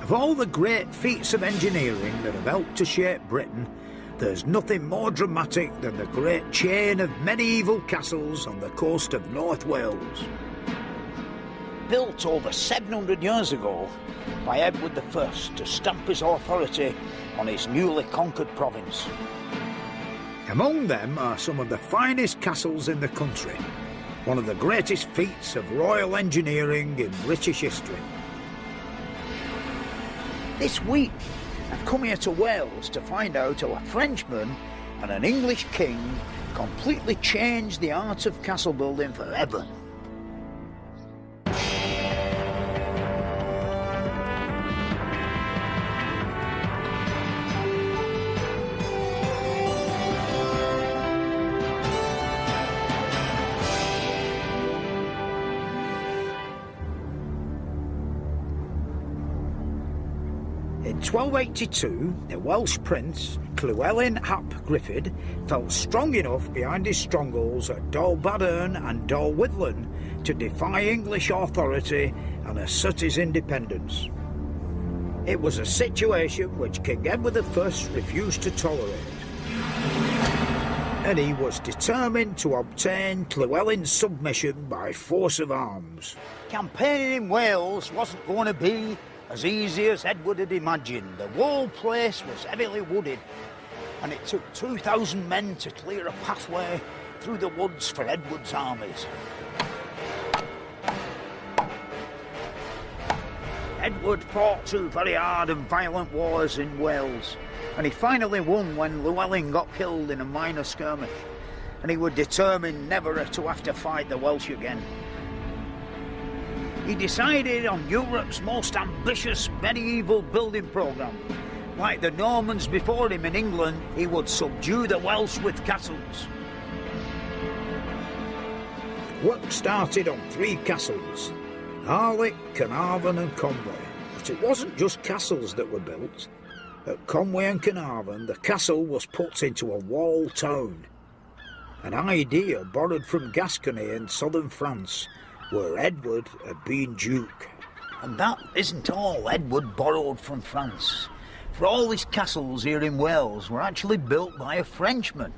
Of all the great feats of engineering that have helped to shape Britain, there's nothing more dramatic than the great chain of medieval castles on the coast of North Wales. Built over 700 years ago by Edward I to stamp his authority on his newly conquered province. Among them are some of the finest castles in the country, one of the greatest feats of royal engineering in British history. This week, I've come here to Wales to find out how a Frenchman and an English king completely changed the art of castle building forever. In 1282, the Welsh prince, Llewellyn ap Gruffydd, felt strong enough behind his strongholds at Dolbadern and Dolwyddan to defy English authority and assert his independence. It was a situation which King Edward I refused to tolerate, and he was determined to obtain Llewellyn's submission by force of arms. Campaigning in Wales wasn't going to be as easy as Edward had imagined. The whole place was heavily wooded, and it took 2,000 men to clear a pathway through the woods for Edward's armies. Edward fought two very hard and violent wars in Wales, and he finally won when Llewellyn got killed in a minor skirmish, and he was determined never to have to fight the Welsh again. He decided on Europe's most ambitious medieval building programme. Like the Normans before him in England, he would subdue the Welsh with castles. Work started on 3 castles, Harlech, Carnarvon and Conway. But it wasn't just castles that were built. At Conway and Carnarvon, the castle was put into a walled town, an idea borrowed from Gascony in southern France, where Edward had been Duke. And that isn't all Edward borrowed from France. For all his castles here in Wales were actually built by a Frenchman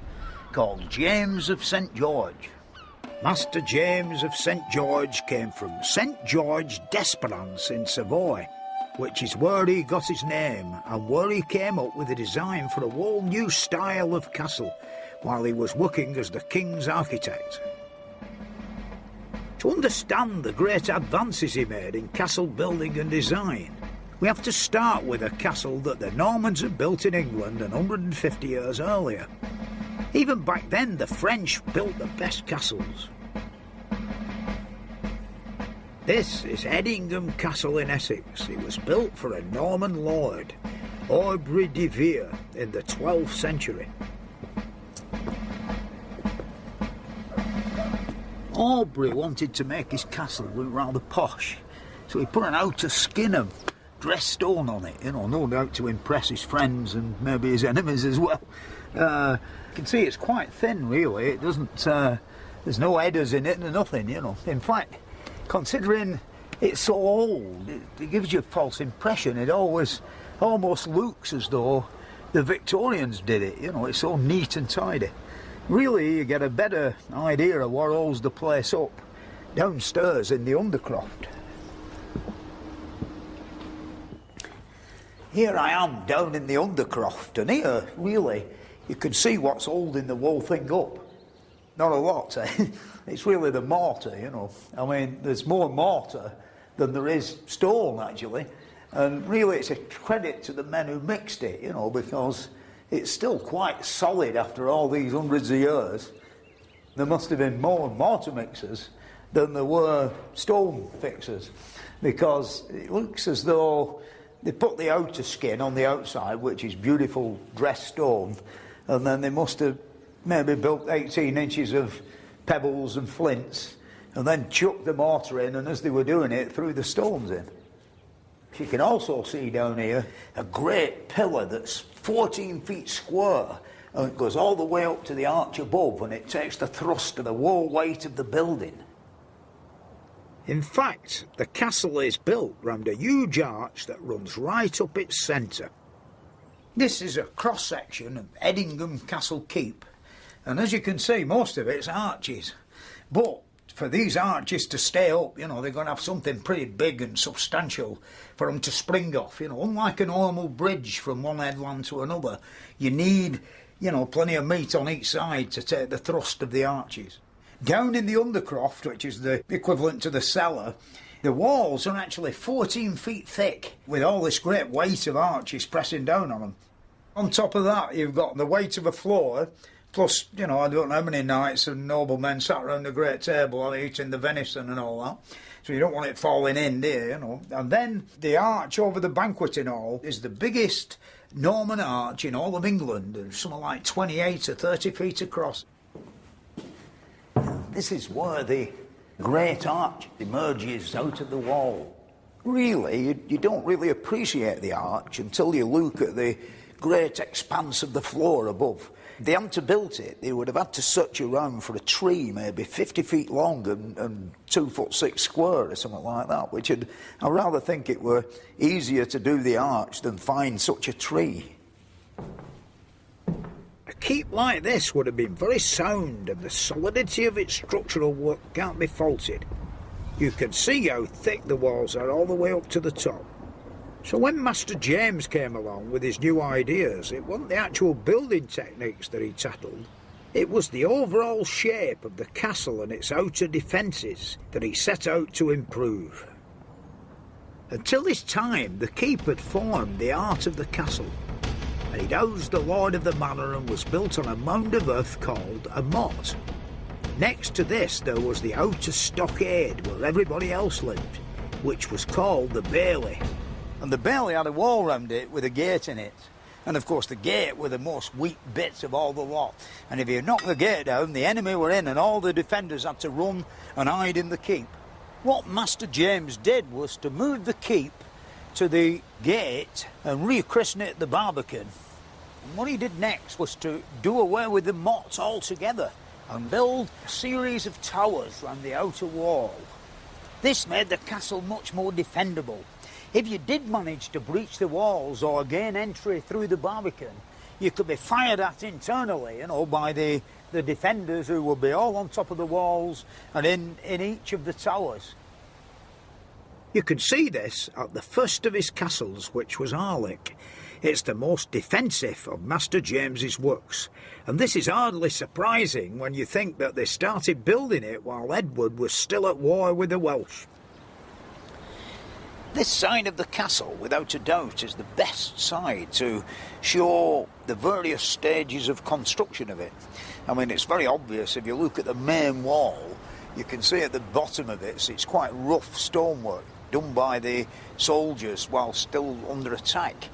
called James of St. George. Master James of St. George came from St. George d'Esperance in Savoy, which is where he got his name and where he came up with a design for a whole new style of castle while he was working as the king's architect. To understand the great advances he made in castle building and design, we have to start with a castle that the Normans had built in England 150 years earlier. Even back then, the French built the best castles. This is Edingham Castle in Essex. It was built for a Norman lord, Aubrey de Vere, in the 12th century. Aubrey wanted to make his castle look rather posh, so he put an outer skin of dressed stone on it, no doubt to impress his friends and maybe his enemies as well. You can see it's quite thin, really. It doesn't, there's no headers in it and nothing, In fact, considering it's so old, it gives you a false impression. It always almost looks as though the Victorians did it, it's so neat and tidy. Really, you get a better idea of what holds the place up downstairs in the Undercroft. Here I am down in the Undercroft, and here, really, you can see what's holding the whole thing up. Not a lot, eh? It's really the mortar, I mean, there's more mortar than there is stone, actually. And really, it's a credit to the men who mixed it, because it's still quite solid after all these hundreds of years. There must have been more mortar mixers than there were stone fixers, because it looks as though they put the outer skin on the outside, which is beautiful dressed stone, and then they must have maybe built 18 inches of pebbles and flints, and then chucked the mortar in, and as they were doing it, threw the stones in. You can also see down here a great pillar that's 14 feet square, and it goes all the way up to the arch above, and it takes the thrust of the whole weight of the building. In fact, the castle is built round a huge arch that runs right up its centre. This is a cross-section of Edingham Castle Keep, and as you can see, most of it's arches. But for these arches to stay up, you know, they're going to have something pretty big and substantial for them to spring off. You know, unlike a normal bridge from one headland to another, you need, you know, plenty of meat on each side to take the thrust of the arches. Down in the undercroft, which is the equivalent to the cellar, the walls are actually 14 feet thick, with all this great weight of arches pressing down on them. On top of that, you've got the weight of a floor, plus, you know, I don't know how many knights and noblemen sat around the great table eating the venison and all that. So you don't want it falling in, do you, you know. And then the arch over the banqueting hall is the biggest Norman arch in all of England, something like 28 or 30 feet across. This is where the great arch emerges out of the wall. Really, you don't really appreciate the arch until you look at the great expanse of the floor above. If they hadn't to built it, they would have had to search around for a tree maybe 50 feet long and 2'6" square or something like that, which I'd rather think it were easier to do the arch than find such a tree. A keep like this would have been very sound, and the solidity of its structural work can't be faulted. You can see how thick the walls are all the way up to the top. So when Master James came along with his new ideas, it wasn't the actual building techniques that he tackled. It was the overall shape of the castle and its outer defences that he set out to improve. Until this time, the keep had formed the heart of the castle. It housed the lord of the manor and was built on a mound of earth called a motte. Next to this there was the outer stockade where everybody else lived, which was called the bailey. And the bailey had a wall round it with a gate in it. And of course the gate were the most weak bits of all the lot. And if you knocked the gate down, the enemy were in and all the defenders had to run and hide in the keep. What Master James did was to move the keep to the gate and rechristen it the Barbican. And what he did next was to do away with the motte altogether and build a series of towers round the outer wall. This made the castle much more defendable. If you did manage to breach the walls or gain entry through the Barbican, you could be fired at internally, you know, by the defenders who would be all on top of the walls and in each of the towers. You can see this at the first of his castles, which was Harlech. It's the most defensive of Master James's works, and this is hardly surprising when you think that they started building it while Edward was still at war with the Welsh. This side of the castle, without a doubt, is the best side to show the various stages of construction of it. I mean, it's very obvious if you look at the main wall, you can see at the bottom of it, it's quite rough stonework done by the soldiers while still under attack.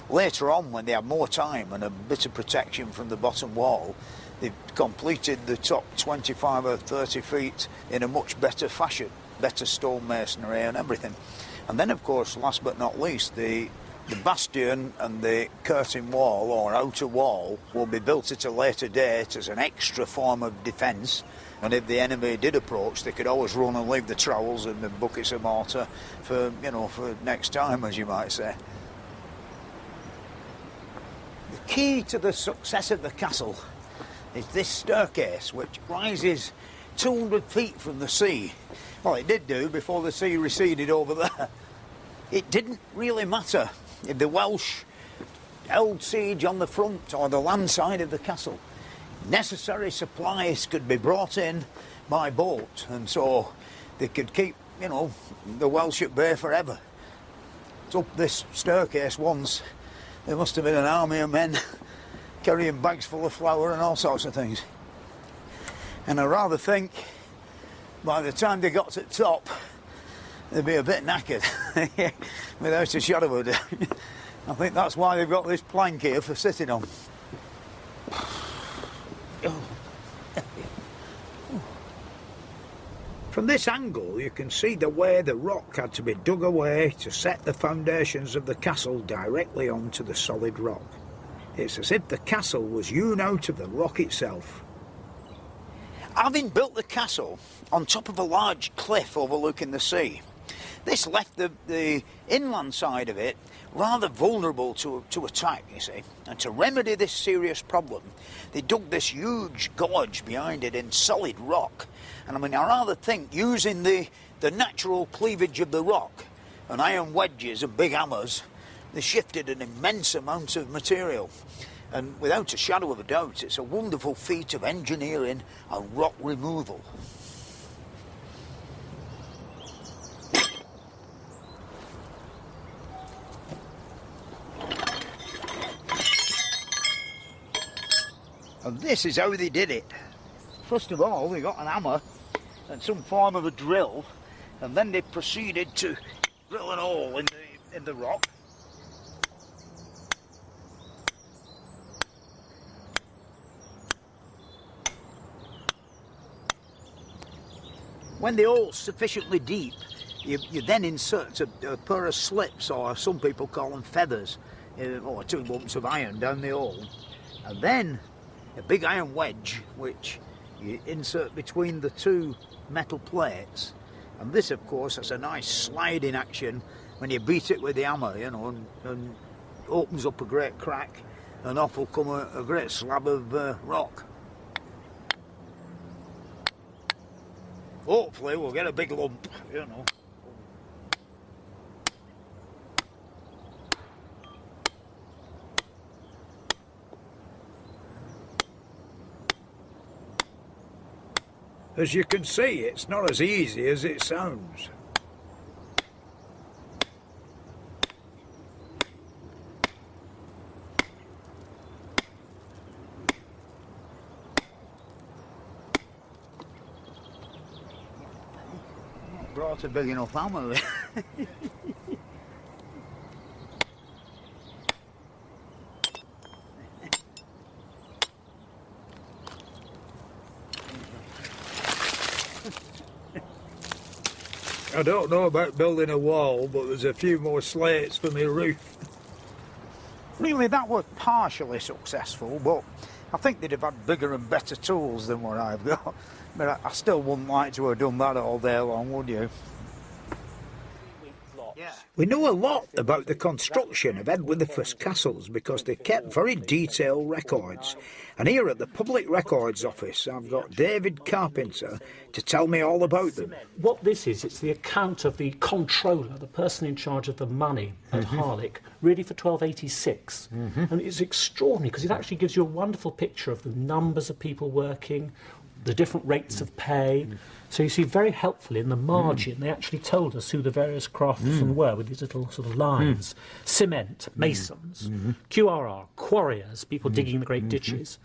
Later on, when they had more time and a bit of protection from the bottom wall, they completed the top 25 or 30 feet in a much better fashion, better stone masonry and everything. And then, of course, last but not least, the bastion and the curtain wall or outer wall will be built at a later date as an extra form of defence. And if the enemy did approach, they could always run and leave the trowels and the buckets of mortar for, you know, for next time, as you might say. The key to the success of the castle is this staircase, which rises 200 feet from the sea. Well, it did do before the sea receded over there. It didn't really matter if the Welsh held siege on the front or the land side of the castle. Necessary supplies could be brought in by boat, and so they could keep, you know, the Welsh at bay forever. It's up this staircase once. There must have been an army of men carrying bags full of flour and all sorts of things. And I rather think by the time they got to the top, they'd be a bit knackered, without a shadow of a doubt. I think that's why they've got this plank here for sitting on. From this angle, you can see the way the rock had to be dug away to set the foundations of the castle directly onto the solid rock. It's as if the castle was hewn out of the rock itself. Having built the castle on top of a large cliff overlooking the sea, this left the inland side of it rather vulnerable to attack, you see. And to remedy this serious problem, they dug this huge gorge behind it in solid rock. And I mean, I rather think using the natural cleavage of the rock and iron wedges and big hammers, they shifted an immense amount of material. And without a shadow of a doubt, it's a wonderful feat of engineering and rock removal. And this is how they did it. First of all, they got an hammer and some form of a drill, and then they proceeded to drill an hole in the rock. When the hole's sufficiently deep, you then insert a pair of slips, or some people call them feathers, or 2 lumps of iron down the hole. And then a big iron wedge, which you insert between the 2 metal plates. And this, of course, has a nice sliding action when you beat it with the hammer, you know, and opens up a great crack, and off will come a great slab of rock. Hopefully we'll get a big lump, you know. As you can see, it's not as easy as it sounds. Brought a big enough hammer. I don't know about building a wall, but there's a few more slates for my roof. Really, that was partially successful, but I think they'd have had bigger and better tools than what I've got. But I still wouldn't like to have done that all day long, would you? We know a lot about the construction of Edward I's castles because they kept very detailed records. And here at the Public Records Office, I've got David Carpenter to tell me all about them. What this is, it's the account of the controller, the person in charge of the money at Harlech, really for 1286. And it's extraordinary because it actually gives you a wonderful picture of the numbers of people working, the different rates of pay. So you see, very helpfully in the margin, they actually told us who the various craftsmen were with these little sort of lines. Cement, masons, QRR, quarriers, people digging the great ditches,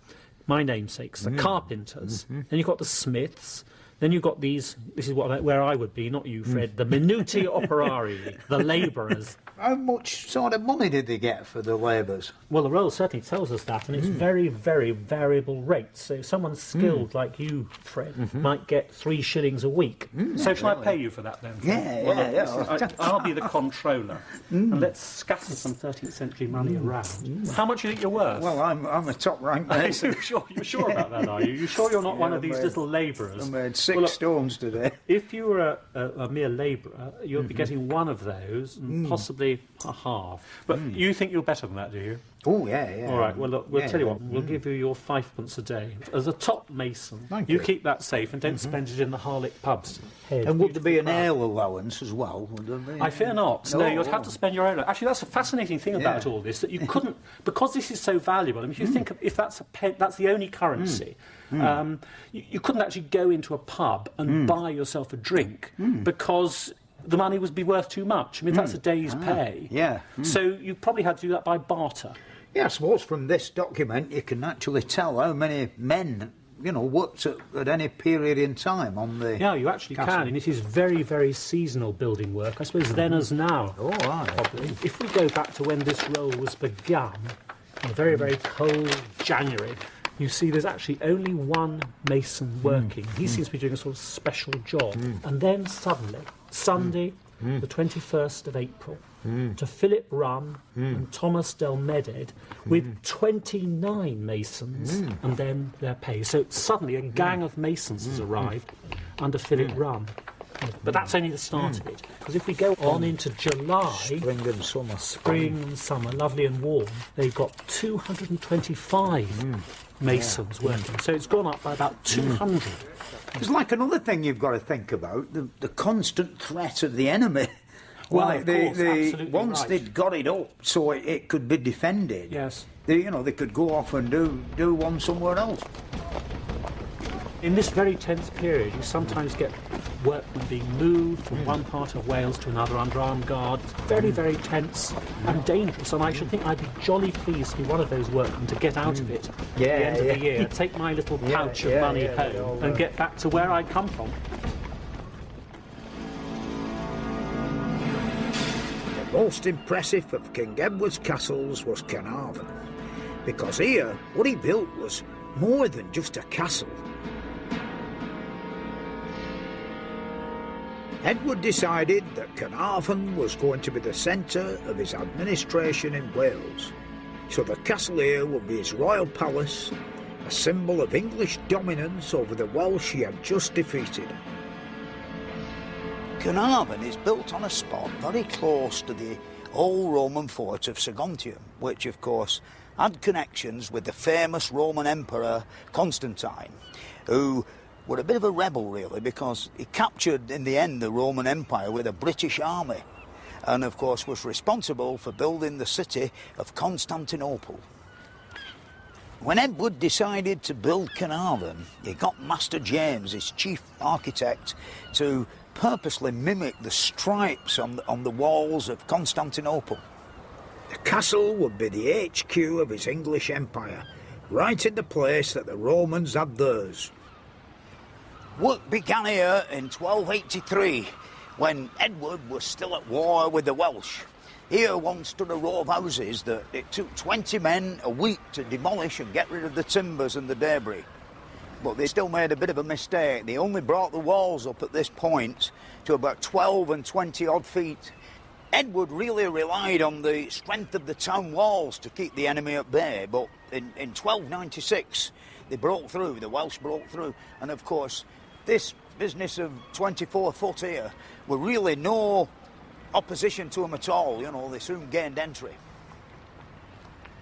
my namesakes, the carpenters, then you've got the smiths, then you've got these, this is where I would be, not you, Fred, the minuti operarii, the labourers. How much sort of money did they get for the labours? Well, the roll certainly tells us that, and it's very, very variable rates. So someone skilled like you, Fred, might get 3 shillings a week. So shall I pay you for that then? Yeah. I'll be the controller, and let's scatter some 13th century money around. How much do you think you're worth? Well, I'm a top-ranked mason. You're sure about that, are you? You're sure you're not one of these little labourers? I made 6 stones today. If you were a mere labourer, you'd be getting one of those, and possibly a half. But you think you're better than that, do you? Oh, yeah. All right, well, look, we'll tell you what, we'll give you your 5p a day. As a top mason, Thank you you. keep that safe and don't spend it in the Harlech pubs. And would there be an ale allowance as well? Would there be? I fear not. No, you'd have to spend your own. Actually, that's a fascinating thing about all this, that you couldn't, because this is so valuable. I mean, if you think of, if that's that's the only currency, you couldn't actually go into a pub and buy yourself a drink because the money would be worth too much. I mean, that's a day's pay. So you probably had to do that by barter. Yeah, I suppose from this document you can actually tell how many men, you know, worked at any period in time on the Yeah, you actually castle. can, and it is very, very seasonal building work, I suppose then as now. Oh, right. Probably. If we go back to when this roll was begun, in a very, very cold January, you see there's actually only one mason working. He seems to be doing a sort of special job. And then suddenly, Sunday, the 21st of April, to Philip Runn and Thomas Del Meded with 29 masons and then their pay. So suddenly a gang of masons has arrived under Philip Runn. But that's only the start of it, because if we go on into July... Spring and summer, lovely and warm, they've got 225 masons working. So it's gone up by about 200. There's like another thing you've got to think about, the constant threat of the enemy. Well, Like of course, absolutely once right. they'd got it up so it could be defended, Yes. they could go off and do one somewhere else. In this very tense period, you sometimes get workmen being moved from one part of Wales to another under armed guard. It's very, very tense and dangerous, and I should think I'd be jolly pleased to be one of those workmen to get out of it at the end of the year, take my little pouch of money home and get back to where I come from. The most impressive of King Edward's castles was Carnarvon, because here what he built was more than just a castle. Edward decided that Carnarvon was going to be the centre of his administration in Wales, so the castle here would be his royal palace, a symbol of English dominance over the Welsh he had just defeated. Carnarvon is built on a spot very close to the old Roman fort of Saguntium, which of course had connections with the famous Roman Emperor Constantine, who were a bit of a rebel really, because he captured in the end the Roman Empire with a British army, and of course was responsible for building the city of Constantinople. When Edward decided to build Carnarvon, he got Master James, his chief architect, to purposely mimic the stripes on the walls of Constantinople. The castle would be the HQ of his English empire, right in the place that the Romans had theirs. Work began here in 1283, when Edward was still at war with the Welsh. Here once stood a row of houses that it took 20 men a week to demolish and get rid of the timbers and the debris. But they still made a bit of a mistake. They only brought the walls up at this point to about 12 and 20 odd feet. Edward really relied on the strength of the town walls to keep the enemy at bay, but in 1296 they broke through, the Welsh broke through, and of course this business of 24 foot here were really no opposition to them at all. They soon gained entry.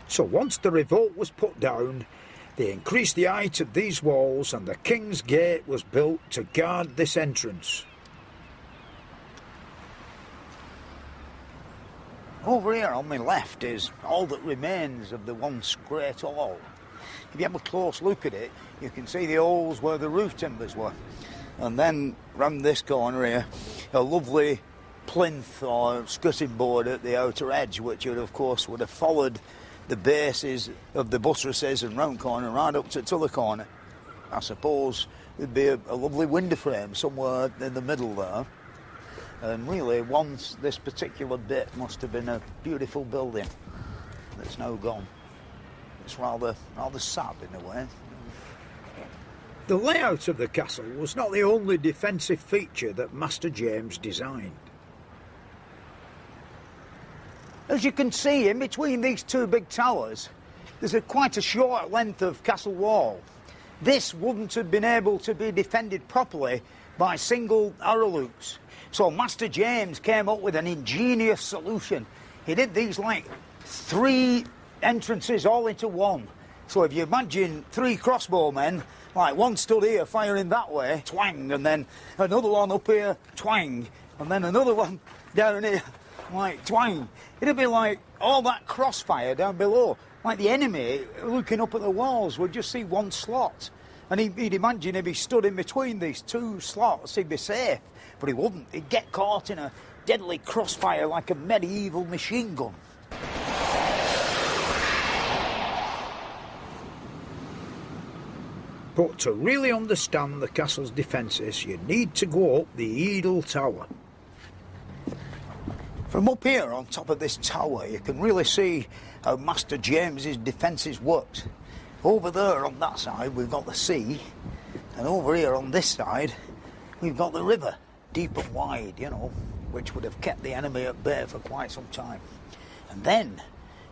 So once the revolt was put down, they increased the height of these walls and the King's Gate was built to guard this entrance. Over here on my left is all that remains of the once great hall. If you have a close look at it, you can see the holes where the roof timbers were. And then round this corner here, a lovely plinth or skirting board at the outer edge, which would have followed the bases of the buttresses and round corner right up to the other corner. I suppose there'd be a lovely window frame somewhere in the middle there. And really, once this particular bit must have been a beautiful building that's now gone. It's rather sad in a way. The layout of the castle was not the only defensive feature that Master James designed. As you can see, in between these two big towers, there's quite a short length of castle wall. This wouldn't have been able to be defended properly by single arrow loops. So Master James came up with an ingenious solution. He did these like 3 entrances all into one. So if you imagine 3 crossbowmen, like one stood here firing that way, twang, and then another one up here, twang, and then another one down here, like twang. It'd be like all that crossfire down below. Like the enemy, looking up at the walls, would just see one slot. And he'd imagine if he stood in between these 2 slots, he'd be safe. But he wouldn't. He'd get caught in a deadly crossfire like a medieval machine gun. But to really understand the castle's defences, you need to go up the Edel Tower. From up here on top of this tower, you can really see how Master James's defences worked. Over there on that side, we've got the sea, and over here on this side, we've got the river, deep and wide, which would have kept the enemy at bay for quite some time. And then,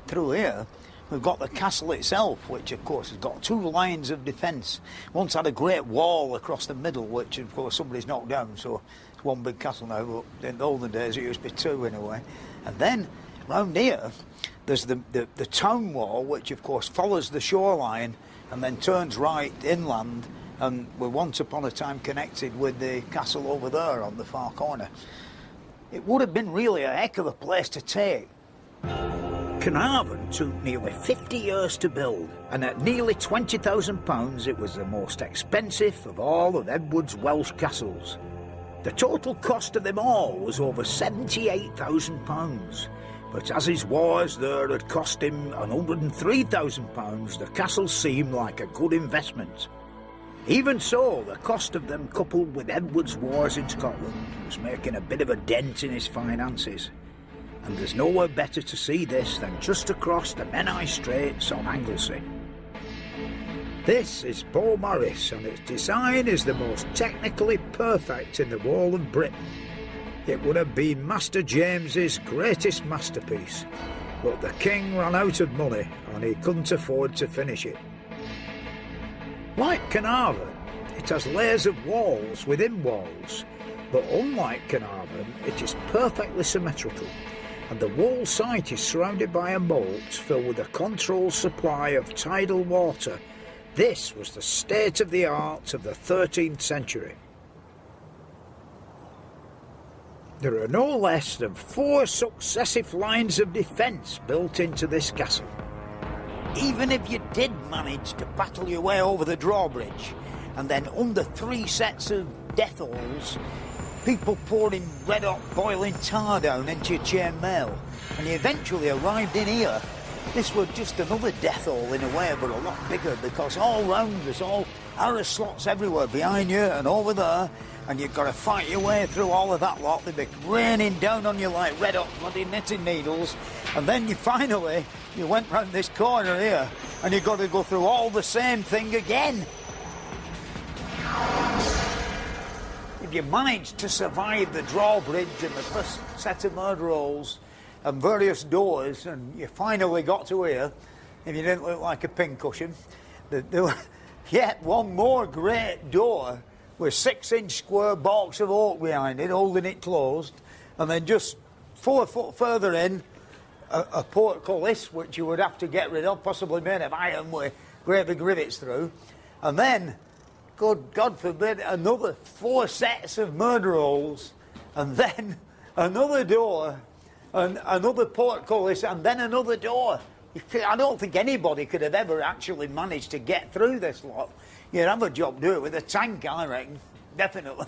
through here, we've got the castle itself, which of course has got 2 lines of defence. Once had a great wall across the middle, which of course somebody's knocked down, so it's one big castle now, but in the olden days it used to be 2 in a way. And then, round here, there's the town wall, which of course follows the shoreline and then turns right inland, and were once upon a time connected with the castle over there on the far corner. It would have been really a heck of a place to take. Carnarvon took nearly 50 years to build, and at nearly £20,000 it was the most expensive of all of Edward's Welsh castles. The total cost of them all was over £78,000, but as his wars there had cost him £103,000, the castle seemed like a good investment. Even so, the cost of them, coupled with Edward's wars in Scotland, was making a bit of a dent in his finances. And there's nowhere better to see this than just across the Menai Straits on Anglesey. This is Beaumaris, and its design is the most technically perfect in the whole of Britain. It would have been Master James's greatest masterpiece, but the king ran out of money and he couldn't afford to finish it. Like Carnarvon, it has layers of walls within walls, but unlike Carnarvon, it is perfectly symmetrical, and the whole site is surrounded by a moat filled with a controlled supply of tidal water. This was the state of the art of the 13th century. There are no less than 4 successive lines of defence built into this castle. Even if you did manage to battle your way over the drawbridge, and then under 3 sets of death holes, people pouring red-hot boiling tar down into your chain mail, and you eventually arrived in here, this was just another death hole in a way, but a lot bigger, because all round there's all arrow slots everywhere behind you and over there, and you've got to fight your way through all of that lot. They'd be raining down on you like red-hot bloody knitting needles, and then you went round this corner here, and you've got to go through all the same thing again. If you managed to survive the drawbridge and the first set of murder holes and various doors, and you finally got to here, if you didn't look like a pincushion, there was yet one more great door with 6-inch square balks of oak behind it, holding it closed, and then just 4 foot further in, a portcullis, which you would have to get rid of, possibly made of iron with great big rivets through, and then, God forbid, another 4 sets of murder holes, and then another door, and another portcullis, and then another door. I don't think anybody could have ever actually managed to get through this lot. You'd have a job to do it with a tank, I reckon, definitely.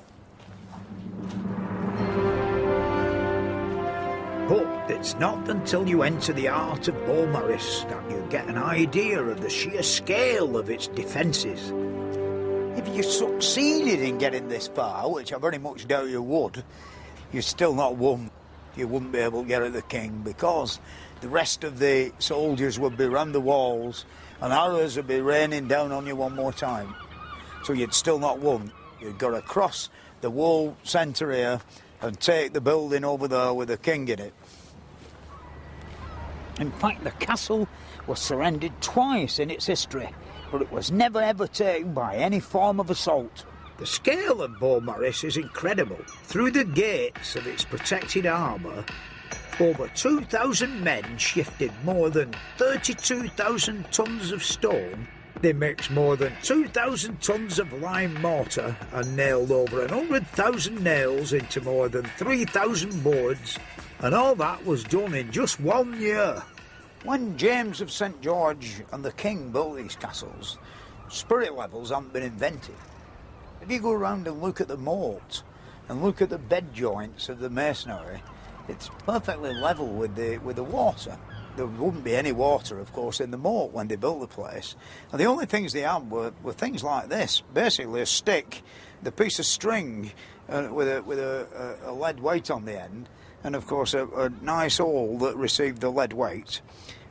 But it's not until you enter the heart of Beaumaris that you get an idea of the sheer scale of its defences. If you succeeded in getting this far, which I very much doubt you would, you've still not won. You wouldn't be able to get at the king, because the rest of the soldiers would be round the walls and arrows would be raining down on you one more time. So you'd still not won. You'd got to cross the wall centre here and take the building over there with the king in it. In fact, the castle was surrendered twice in its history, but it was never ever taken by any form of assault. The scale of Beaumaris is incredible. Through the gates of its protected harbour, over 2,000 men shifted more than 32,000 tons of stone. They mixed more than 2,000 tons of lime mortar and nailed over 100,000 nails into more than 3,000 boards, and all that was done in just 1 year. When James of St George and the king built these castles, spirit levels hadn't been invented. If you go around and look at the moat and look at the bed joints of the masonry, it's perfectly level with the water. There wouldn't be any water, of course, in the moat when they built the place. And the only things they had were things like this, basically a stick, the piece of string with a lead weight on the end, and of course a nice hole that received the lead weight,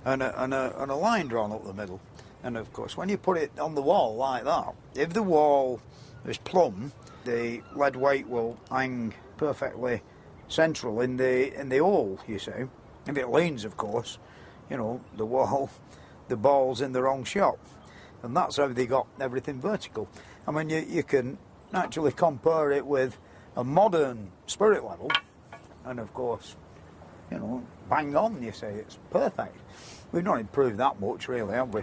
and a line drawn up the middle. And of course, when you put it on the wall like that, if the wall is plumb, the lead weight will hang perfectly central in the hole, you see. If it leans, of course, you know, the wall, the ball's in the wrong shot. And that's how they got everything vertical. I mean, you can actually compare it with a modern spirit level, and of course, you know, bang on, you see, it's perfect. We've not improved that much, really, have we?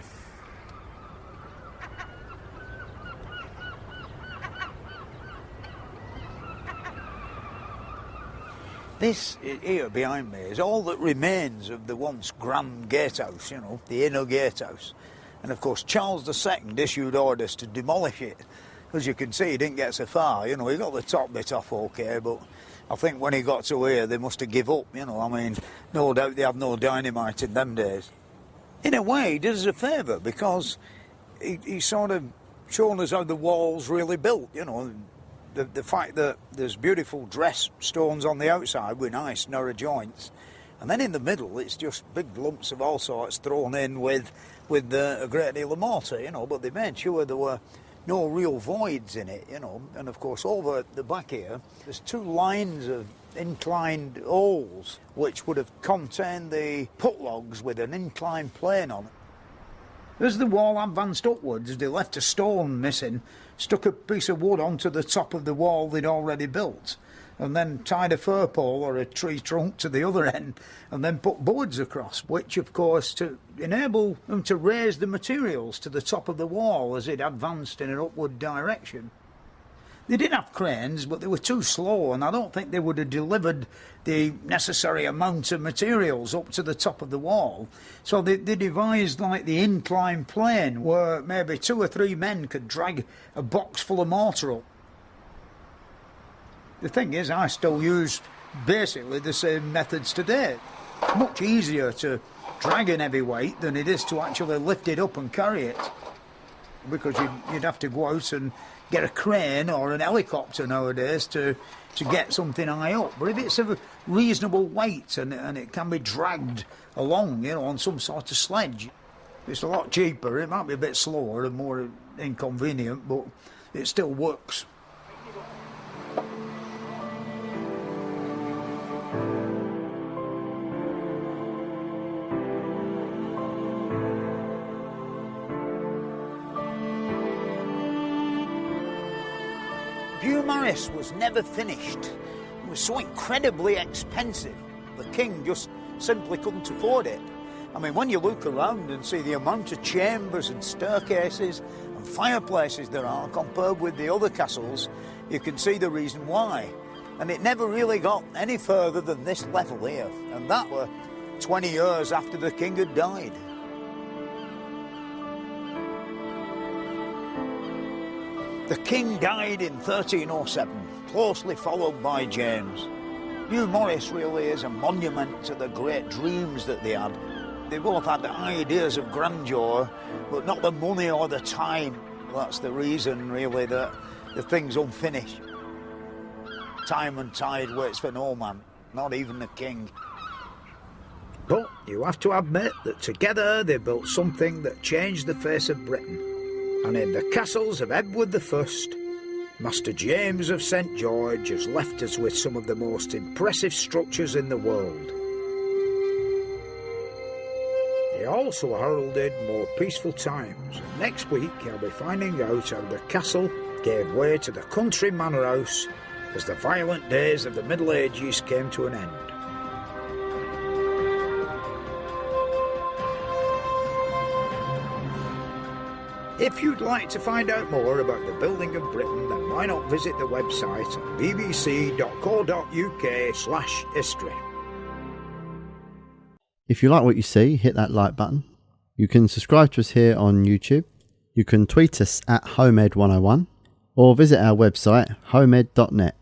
This here behind me is all that remains of the once grand gatehouse, you know, the inner gatehouse. And of course Charles II issued orders to demolish it. As you can see, he didn't get so far, you know, he got the top bit off okay, but I think when he got to here they must have give up, you know, I mean, no doubt they had no dynamite in them days. In a way, he did us a favour, because he sort of shown us how the wall's really built, you know. The fact that there's beautiful dress stones on the outside with nice narrow joints, and then in the middle it's just big lumps of all sorts thrown in with a great deal of mortar, you know, but they made sure there were no real voids in it, you know. And of course over the back here there's two lines of inclined holes which would have contained the put logs with an inclined plane on it. As the wall advanced upwards, they left a stone missing, stuck a piece of wood onto the top of the wall they'd already built, and then tied a fir pole or a tree trunk to the other end, and then put boards across, which of course to enable them to raise the materials to the top of the wall as it advanced in an upward direction. They did have cranes, but they were too slow, and I don't think they would have delivered the necessary amount of materials up to the top of the wall. So they devised like the inclined plane, where maybe 2 or 3 men could drag a box full of mortar up. The thing is, I still use basically the same methods today. It's much easier to drag an heavy weight than it is to actually lift it up and carry it, because you'd have to go out and get a crane or an helicopter nowadays to get something high up. But if it's of a reasonable weight and it can be dragged along, you know, on some sort of sledge, it's a lot cheaper. It might be a bit slower and more inconvenient, but it still works. Beaumaris was never finished. It was so incredibly expensive, the king just simply couldn't afford it. I mean, when you look around and see the amount of chambers and staircases and fireplaces there are compared with the other castles, you can see the reason why. And it never really got any further than this level here, and that were 20 years after the king had died. The king died in 1307, closely followed by James. Beaumaris really is a monument to the great dreams that they had. They both had ideas of grandeur, but not the money or the time. That's the reason, really, that the thing's unfinished. Time and tide waits for no man, not even the king. But you have to admit that together they built something that changed the face of Britain. And in the castles of Edward I, Master James of St George has left us with some of the most impressive structures in the world. He also heralded more peaceful times. Next week I'll be finding out how the castle gave way to the country manor house as the violent days of the Middle Ages came to an end. If you'd like to find out more about the building of Britain, then why not visit the website bbc.co.uk/history. If you like what you see, hit that like button. You can subscribe to us here on YouTube. You can tweet us at HomeEd101 or visit our website homeed.net.